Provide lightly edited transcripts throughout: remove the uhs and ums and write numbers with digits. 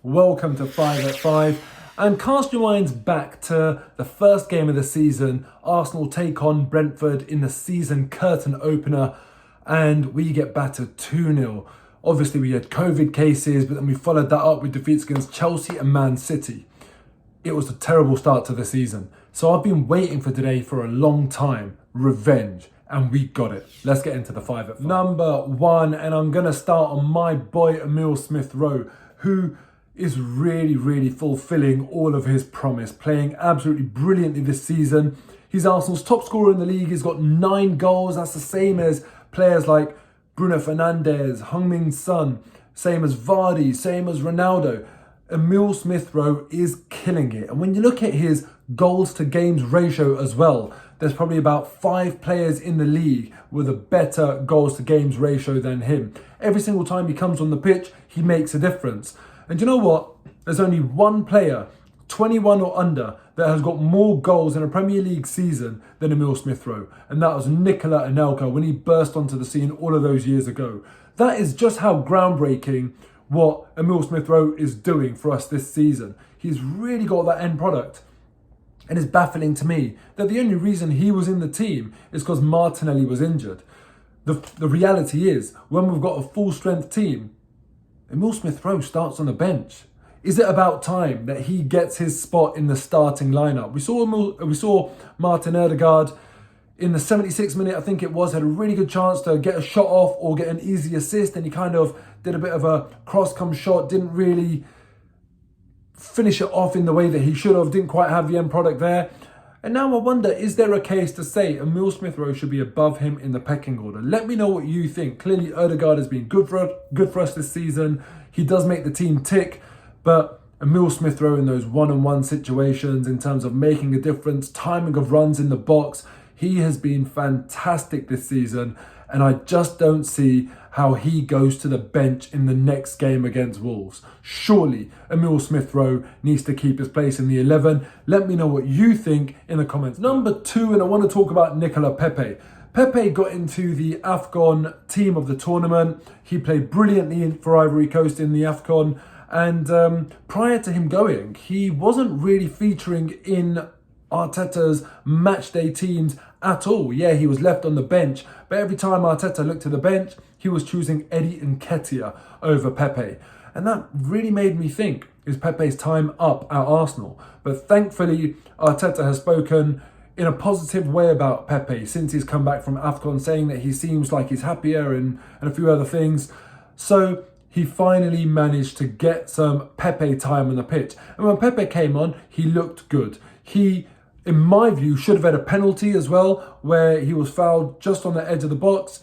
welcome to 5 at 5. And cast your minds back to the first game of the season. Arsenal take on Brentford in the season curtain opener and we get battered 2-0. Obviously we had COVID cases, but then we followed that up with defeats against Chelsea and Man City. It was a terrible start to the season. So I've been waiting for today for a long time. Revenge. And we got it. Let's get into the 5 at 5. Number 1, and I'm going to start on my boy Emile Smith-Rowe, who is really fulfilling all of his promise, playing absolutely brilliantly this season. He's Arsenal's top scorer in the league. He's got 9 goals. That's the same as players like Bruno Fernandes, Heung-min Son, same as Vardy, same as Ronaldo. Emile Smith-Rowe is killing it. And when you look at his goals to games ratio as well, there's probably about 5 players in the league with a better goals to games ratio than him. Every single time he comes on the pitch, he makes a difference. And you know what? There's only one player, 21 or under, that has got more goals in a Premier League season than Emile Smith-Rowe. And that was Nicolas Pepe when he burst onto the scene all of those years ago. That is just how groundbreaking what Emile Smith-Rowe is doing for us this season. He's really got that end product. And it's baffling to me that the only reason he was in the team is because Martinelli was injured. The reality is, when we've got a full strength team, Emile Smith-Rowe starts on the bench. Is it about time that he gets his spot in the starting lineup? We saw Martin Odegaard in the 76th minute, I think it was, had a really good chance to get a shot off or get an easy assist, and he kind of did a bit of a cross-come shot, didn't really finish it off in the way that he should have, didn't quite have the end product there. And now I wonder, is there a case to say Emile Smith-Rowe should be above him in the pecking order? Let me know what you think. Clearly Odegaard has been good for us this season. He does make the team tick, but Emile Smith-Rowe in those one-on-one situations, in terms of making a difference, timing of runs in the box, he has been fantastic this season. And I just don't see how he goes to the bench in the next game against Wolves. Surely Emile Smith-Rowe needs to keep his place in the 11. Let me know what you think in the comments. Number 2, and I want to talk about Nicolas Pepe. Pepe got into the AFCON team of the tournament. He played brilliantly for Ivory Coast in the AFCON. And prior to him going, he wasn't really featuring in Arteta's matchday teams at all. Yeah, he was left on the bench, but every time Arteta looked to the bench, he was choosing Eddie Nketiah over Pepe. And that really made me think, is Pepe's time up at Arsenal? But thankfully, Arteta has spoken in a positive way about Pepe since he's come back from AFCON, saying that he seems like he's happier and a few other things. So he finally managed to get some Pepe time on the pitch. And when Pepe came on, he looked good. He, in my view, should have had a penalty as well, where he was fouled just on the edge of the box,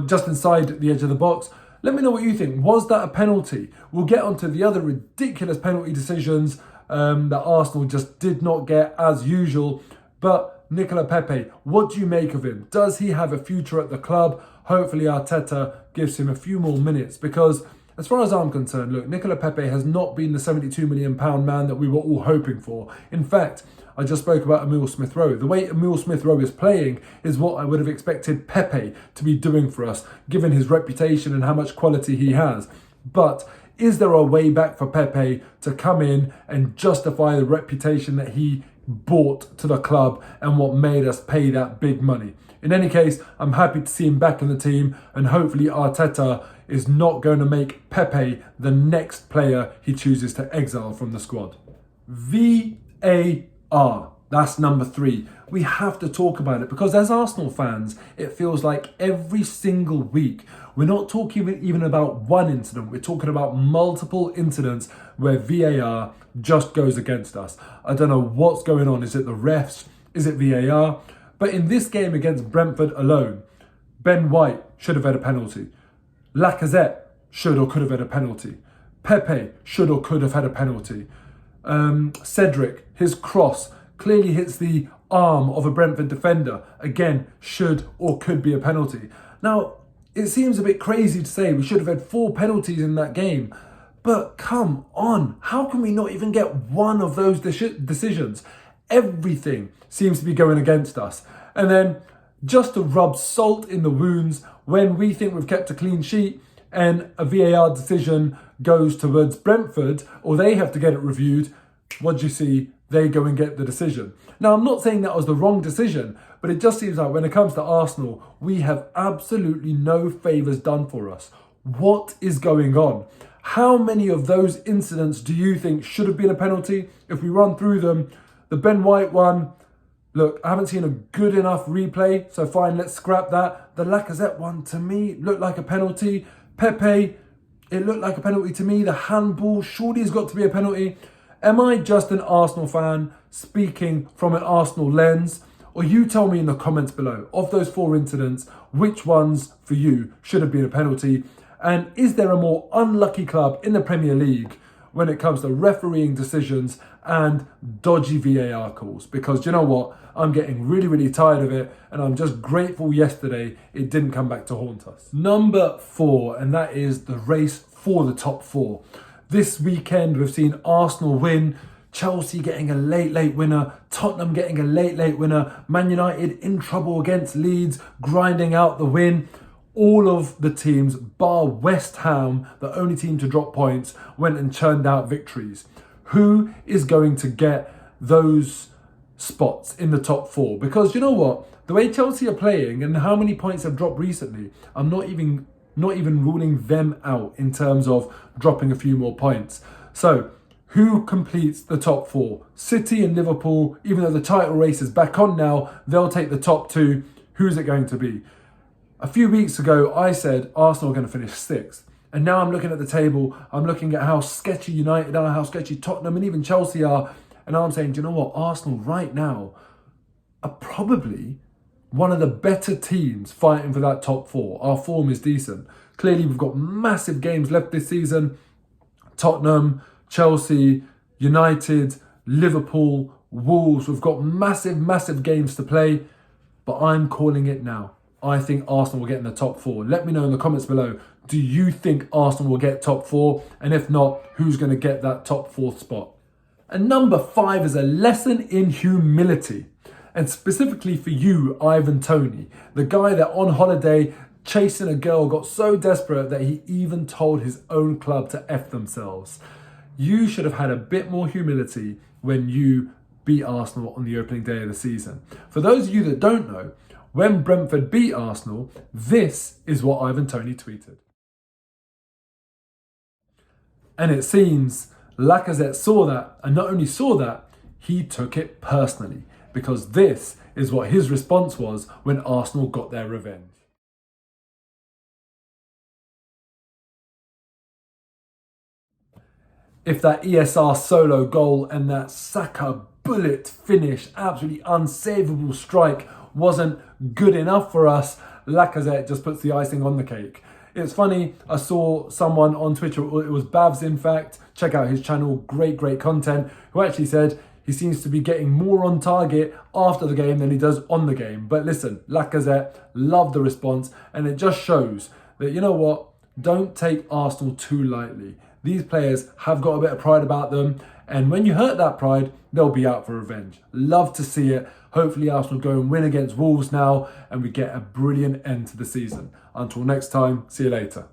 just inside the edge of the box. Let me know what you think. Was that a penalty? We'll get onto the other ridiculous penalty decisions that Arsenal just did not get as usual. But Nicolas Pepe, what do you make of him? Does he have a future at the club? Hopefully Arteta gives him a few more minutes, because as far as I'm concerned, look, Nicolas Pepe has not been the £72 million man that we were all hoping for. In fact, I just spoke about Emile Smith-Rowe. The way Emile Smith-Rowe is playing is what I would have expected Pepe to be doing for us, given his reputation and how much quality he has. But is there a way back for Pepe to come in and justify the reputation that he brought to the club and what made us pay that big money? In any case, I'm happy to see him back in the team, and hopefully Arteta is not going to make Pepe the next player he chooses to exile from the squad. VAR. That's number 3. We have to talk about it, because as Arsenal fans, it feels like every single week, we're not talking even about one incident, we're talking about multiple incidents where VAR just goes against us. I don't know what's going on. Is it the refs? Is it VAR? But in this game against Brentford alone, Ben White should have had a penalty. Lacazette should or could have had a penalty. Pepe should or could have had a penalty. Cedric, his cross clearly hits the arm of a Brentford defender. Again, should or could be a penalty. Now, it seems a bit crazy to say we should have had 4 penalties in that game. But come on, how can we not even get one of those decisions? Everything seems to be going against us. And then just to rub salt in the wounds, when we think we've kept a clean sheet, and a VAR decision goes towards Brentford, or they have to get it reviewed, what do you see? They go and get the decision. Now, I'm not saying that was the wrong decision, but it just seems like when it comes to Arsenal, we have absolutely no favours done for us. What is going on? How many of those incidents do you think should have been a penalty? If we run through them, the Ben White one, look, I haven't seen a good enough replay, so fine, let's scrap that. The Lacazette one, to me, looked like a penalty. Pepe, it looked like a penalty to me. The handball, surely has got to be a penalty. Am I just an Arsenal fan speaking from an Arsenal lens? Or you tell me in the comments below, of those 4 incidents, which ones for you should have been a penalty? And is there a more unlucky club in the Premier League when it comes to refereeing decisions and dodgy VAR calls? Because you know what? I'm getting really, really tired of it, and I'm just grateful yesterday it didn't come back to haunt us. Number 4, and that is the race for the top 4. This weekend, we've seen Arsenal win, Chelsea getting a late winner, Tottenham getting a late winner, Man United in trouble against Leeds, grinding out the win. All of the teams, bar West Ham, the only team to drop points, went and churned out victories. Who is going to get those spots in the top 4? Because you know what? The way Chelsea are playing and how many points have dropped recently, I'm not even ruling them out in terms of dropping a few more points. So, who completes the top 4? City and Liverpool, even though the title race is back on now, they'll take the top 2. Who's it going to be? A few weeks ago, I said Arsenal are going to finish 6th. And now I'm looking at the table, I'm looking at how sketchy United are, how sketchy Tottenham and even Chelsea are. And I'm saying, do you know what? Arsenal right now are probably one of the better teams fighting for that top 4. Our form is decent. Clearly, we've got massive games left this season. Tottenham, Chelsea, United, Liverpool, Wolves. We've got massive games to play. But I'm calling it now. I think Arsenal will get in the top 4. Let me know in the comments below. Do you think Arsenal will get top 4? And if not, who's going to get that top 4th spot? And number 5 is a lesson in humility. And specifically for you, Ivan Toney, the guy that on holiday chasing a girl got so desperate that he even told his own club to F themselves. You should have had a bit more humility when you beat Arsenal on the opening day of the season. For those of you that don't know, when Brentford beat Arsenal, this is what Ivan Toney tweeted. And it seems Lacazette saw that, and not only saw that, he took it personally, because this is what his response was when Arsenal got their revenge. If that ESR solo goal and that Saka bullet finish, absolutely unsavable strike, wasn't good enough for us, Lacazette just puts the icing on the cake. It's funny, I saw someone on Twitter, it was Bavs in fact, check out his channel, great content, who actually said he seems to be getting more on target after the game than he does on the game. But listen, Lacazette, loved the response, and it just shows that, you know what, don't take Arsenal too lightly. These players have got a bit of pride about them, and when you hurt that pride, they'll be out for revenge. Love to see it. Hopefully Arsenal go and win against Wolves now, and we get a brilliant end to the season. Until next time, see you later.